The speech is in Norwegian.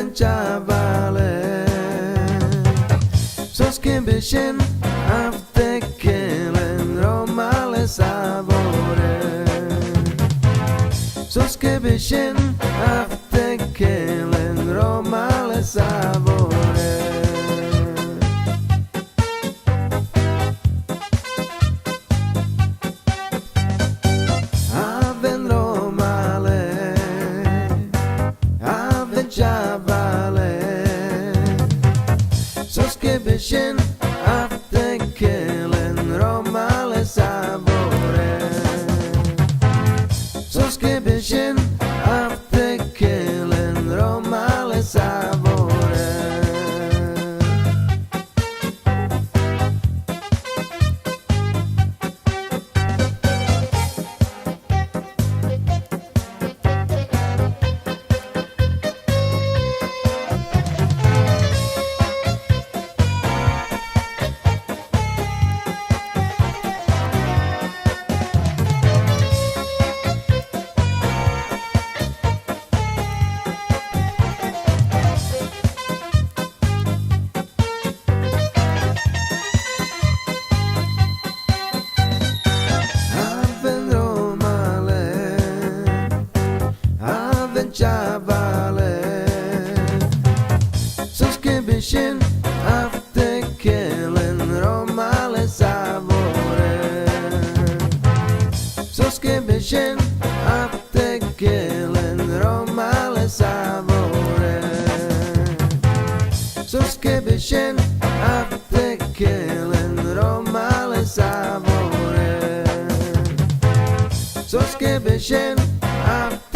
avvenciavale, sos che beshen afte kelen romale savore, sos che beshen afte kelen romale savore. Sos che beshen afte kelen romale savore, sos che beshen afte kelen romale savore. Avvenciavale, sos che beshen afte kelen romale savore, sos che beshen afte kelen romale savore, sos che beshen afte kelen romale savore, sos che beshen afte